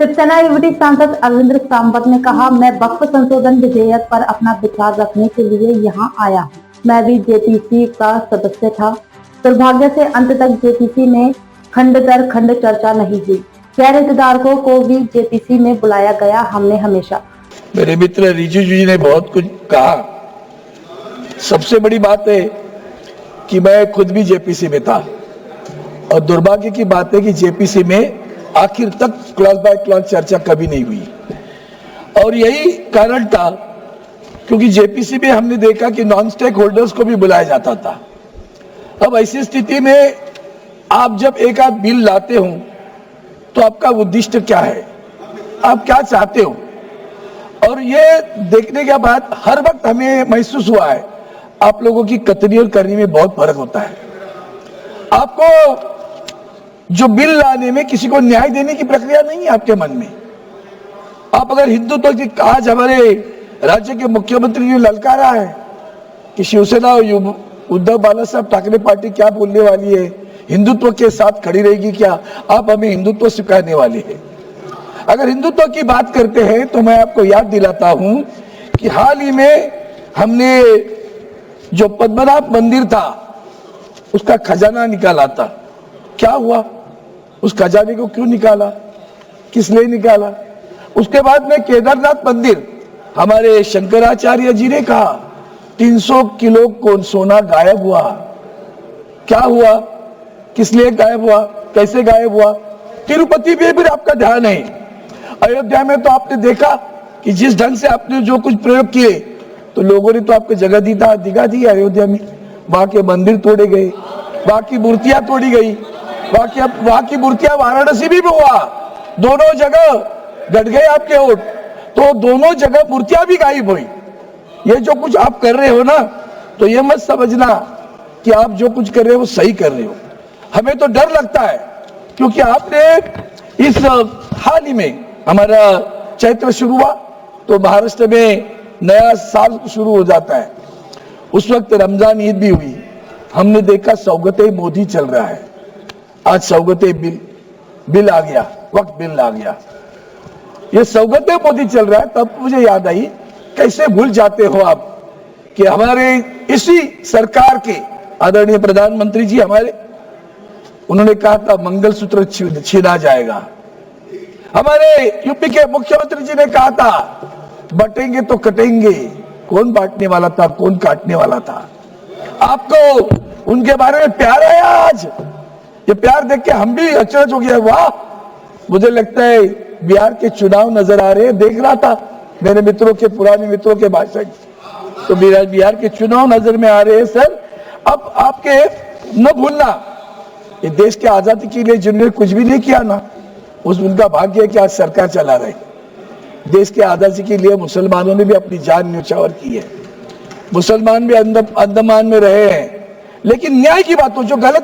शिवसेना युवती सांसद अरविंद सांबत ने कहा, मैं वक्फ संशोधन विधेयक पर अपना विचार रखने के लिए यहां आया। मैं भी जेपीसी का सदस्य था। दुर्भाग्य से अंत तक जेपीसी में खंड दर खंड चर्चा नहीं हुई। गैर हितधारकों को भी जेपीसी में बुलाया गया। हमने हमेशा मेरे मित्र रिजिजू जी ने बहुत कुछ कहा। सबसे बड़ी बात है कि मैं खुद भी जेपीसी में था और दुर्भाग्य की बात है कि जेपीसी में आखिर तक क्लॉज बाय क्लॉज चर्चा कभी नहीं हुई और यही कारण था क्योंकि जेपीसी में हमने देखा कि नॉन स्टेक होल्डर्स को भी बुलाया जाता था। अब ऐसी स्थिति में आप जब एक आध बिल लाते हो तो आपका उद्देश्य क्या है, आप क्या चाहते हो, और ये देखने के बाद हर वक्त हमें महसूस हुआ है आप लोगों की कतनी और करनी में बहुत फर्क होता है। आपको जो बिल लाने में किसी को न्याय देने की प्रक्रिया नहीं है आपके मन में। आप अगर हिंदुत्व की आज हमारे राज्य के मुख्यमंत्री ने ललकारा है कि शिवसेना और उद्धव बाला साहब ठाकरे पार्टी क्या बोलने वाली है, हिंदुत्व के साथ खड़ी रहेगी क्या, आप हमें हिंदुत्व सिखाने वाले हैं। अगर हिंदुत्व की बात करते हैं तो मैं आपको याद दिलाता हूं कि हाल ही में हमने जो पद्मनाभ मंदिर था उसका खजाना निकाला था। क्या हुआ, उस खजाने को क्यों निकाला, किस लिए निकाला? उसके बाद में केदारनाथ मंदिर, हमारे शंकराचार्य जी ने कहा 300 किलो को सोना गायब हुआ। क्या हुआ, किस लिए गायब हुआ, कैसे गायब हुआ? तिरुपति पे भी आपका ध्यान है। अयोध्या में तो आपने देखा कि जिस ढंग से आपने जो कुछ प्रयोग किए तो लोगों ने तो आपको जगह दिखा दी। अयोध्या में वहां के मंदिर तोड़े गए, वहां की मूर्तियां तोड़ी गई, वहां की मूर्तियां वाराणसी भी हुआ, दोनों जगह गट गए आपके वोट, तो दोनों जगह मूर्तियां भी गायब हुई। ये जो कुछ आप कर रहे हो ना, तो ये मत समझना कि आप जो कुछ कर रहे हो वो सही कर रहे हो। हमें तो डर लगता है क्योंकि आपने इस हाल ही में हमारा चैत्र शुरू हुआ तो महाराष्ट्र में नया साल शुरू हो जाता है, उस वक्त रमजान ईद भी हुई। हमने देखा सौगते मोदी चल रहा है। आज सौगते बिल आ गया, वक्त बिल आ गया, ये सौगते मोदी चल रहा है। तब मुझे याद आई, कैसे भूल जाते हो आप कि हमारे इसी सरकार के आदरणीय प्रधानमंत्री जी हमारे, उन्होंने कहा था मंगलसूत्र छीना जाएगा। हमारे यूपी के मुख्यमंत्री जी ने कहा था बटेंगे तो कटेंगे। कौन बांटने वाला था, कौन काटने वाला था? आपको उनके बारे में प्यार आया। आज ये प्यार देख के हम भी अचरज हो गया। वाह, मुझे लगता है बिहार के चुनाव नजर आ रहे हैं। देख रहा था मेरे मित्रों के, पुराने मित्रों के भाषण, तो बिहार के चुनाव नजर में आ रहे हैं। सर, अब आपके न भूलना, ये देश के आजादी के लिए जिन्होंने कुछ भी नहीं किया ना, उनका भाग्य है कि आज सरकार चला रहे। देश के आजादी के लिए मुसलमानों ने भी अपनी जान न्यौछावर की है। मुसलमान भी अंडमान में रहे हैं, लेकिन न्याय की बातों जो गलत है